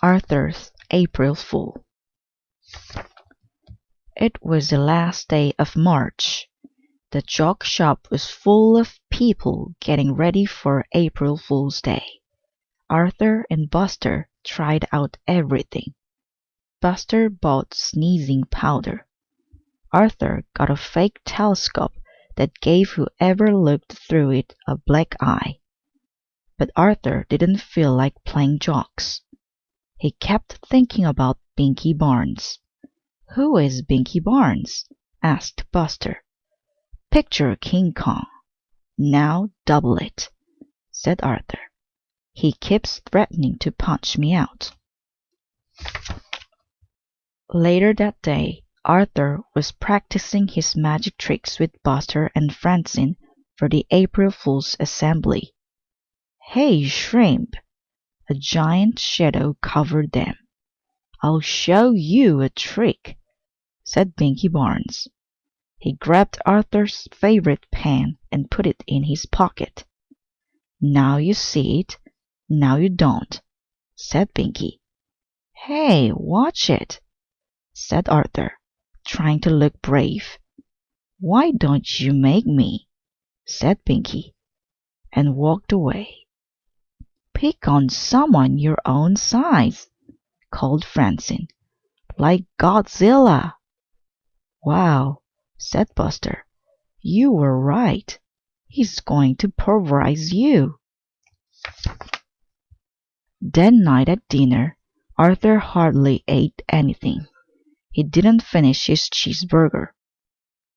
Arthur's April Fool. It was the last day of March. The joke shop was full of people getting ready for April Fool's Day. Arthur and Buster tried out everything. Buster bought sneezing powder. Arthur got a fake telescope that gave whoever looked through it a black eye. But Arthur didn't feel like playing jokes. He kept thinking about Binky Barnes. "Who is Binky Barnes?" asked Buster. "Picture King Kong. Now double it," said Arthur. "He keeps threatening to punch me out." Later that day, Arthur was practicing his magic tricks with Buster and Francine for the April Fool's assembly. "Hey, Shrimp!" A giant shadow covered them. "I'll show you a trick," said Binky Barnes. He grabbed Arthur's favorite pen and put it in his pocket. "Now you see it, now you don't," said Binky. "Hey, watch it," said Arthur, trying to look brave. "Why don't you make me?" said Binky, and walked away. "Pick on someone your own size," called Francine, "like Godzilla." "Wow," said Buster, "you were right. He's going to pulverize you." That night at dinner, Arthur hardly ate anything. He didn't finish his cheeseburger.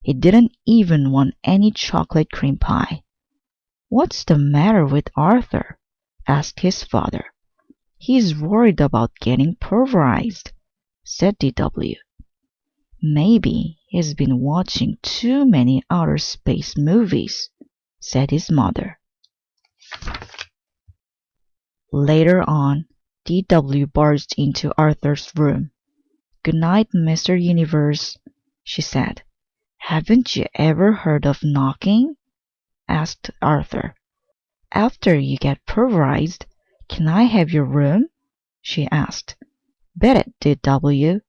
He didn't even want any chocolate cream pie. "What's the matter with Arthur?" asked his father. "He's worried about getting pulverized," said D.W. "Maybe he's been watching too many outer space movies," said his mother. Later on, D.W. barged into Arthur's room. "Good night, Mr. Universe," she said. "Haven't you ever heard of knocking?" asked Arthur. "After you get pulverized, can I have your room?" she asked. "Bet it, D.W."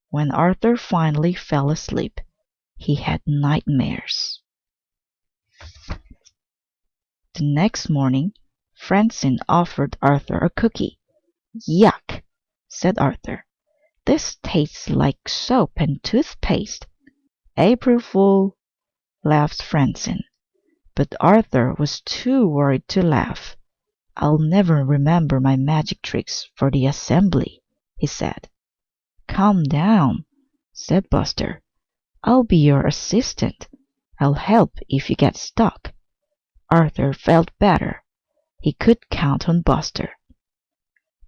When Arthur finally fell asleep, he had nightmares. The next morning, Francine offered Arthur a cookie. "Yuck," said Arthur. "This tastes like soap and toothpaste." "April Fool," laughed Francine. But Arthur was too worried to laugh. "I'll never remember my magic tricks for the assembly," he said. "Calm down," said Buster. "I'll be your assistant. I'll help if you get stuck." Arthur felt better. He could count on Buster.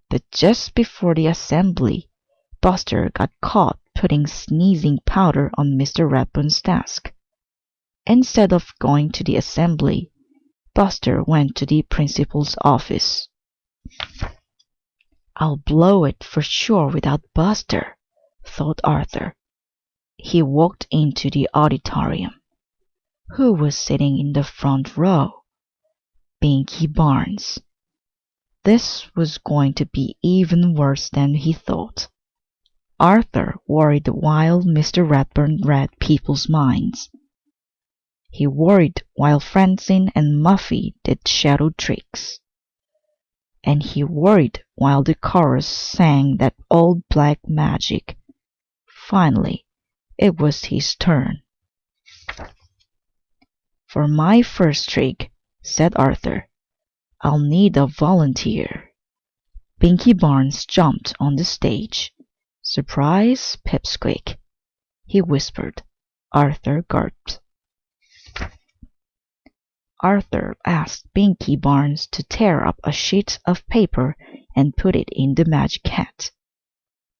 But just before the assembly, Buster got caught putting sneezing powder on Mr. Ratbun's desk. Instead of going to the assembly, Buster went to the principal's office. "I'll blow it for sure without Buster," thought Arthur. He walked into the auditorium. Who was sitting in the front row? Binky Barnes. This was going to be even worse than he thought. Arthur worried while Mr. Ratburn read people's minds. He worried while Francine and Muffy did shadow tricks. And he worried while the chorus sang that old black magic. Finally, it was his turn. "For my first trick," said Arthur, "I'll need a volunteer." Binky Barnes jumped on the stage. "Surprise, pipsqueak," he whispered. Arthur gulped. Arthur asked Binky Barnes to tear up a sheet of paper and put it in the magic hat.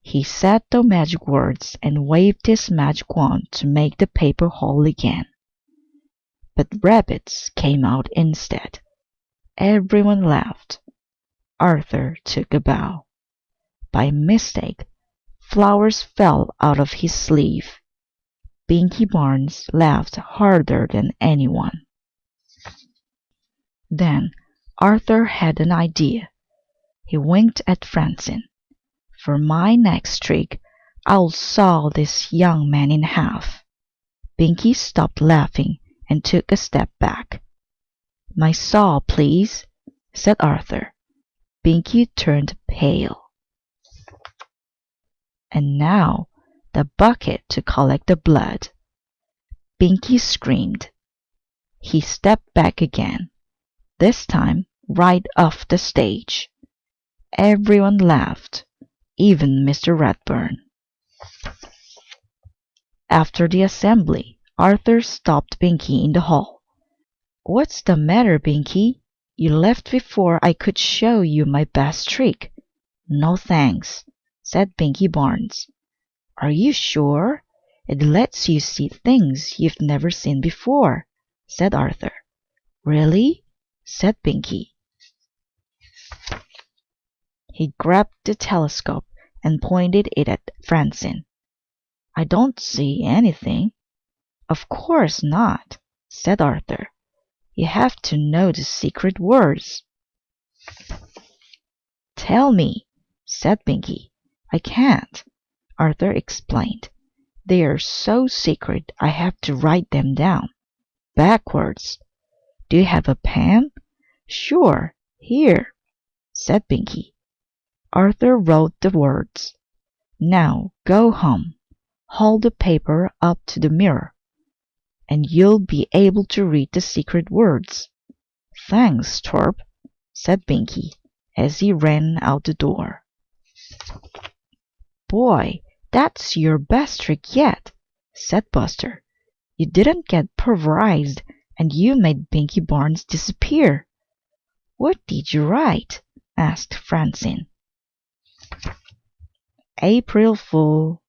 He said the magic words and waved his magic wand to make the paper whole again. But rabbits came out instead. Everyone laughed. Arthur took a bow. By mistake, flowers fell out of his sleeve. Binky Barnes laughed harder than anyone. Then Arthur had an idea. He winked at Francine. For my next trick, I'll saw this young man in half. Binky stopped laughing and took a step back. My saw, please, said Arthur. Binky turned pale. And now the bucket to collect the blood. Binky screamed. He stepped back again, this time right off the stage. Everyone laughed, even Mr. Redburn. After the assembly, Arthur stopped Binky in the hall. What's the matter, Binky? You left before I could show you my best trick. No thanks, said Binky Barnes. Are you sure? It lets you see things you've never seen before, said Arthur. Really? Said Binky. He grabbed the telescope and pointed it at Francine. I don't see anything. Of course not, said Arthur. You have to know the secret words. Tell me, said Binky. I can't, Arthur explained. They are so secret I have to write them down. Backwards. Do you have a pen? Sure, here, said Binky. Arthur wrote the words. Now go home. Hold the paper up to the mirror, and you'll be able to read the secret words. Thanks, Torp, said Binky as he ran out the door. Boy, that's your best trick yet, said Buster. You didn't get pulverized, and you made Binky Barnes disappear. What did you write? Asked Francine. April Fool,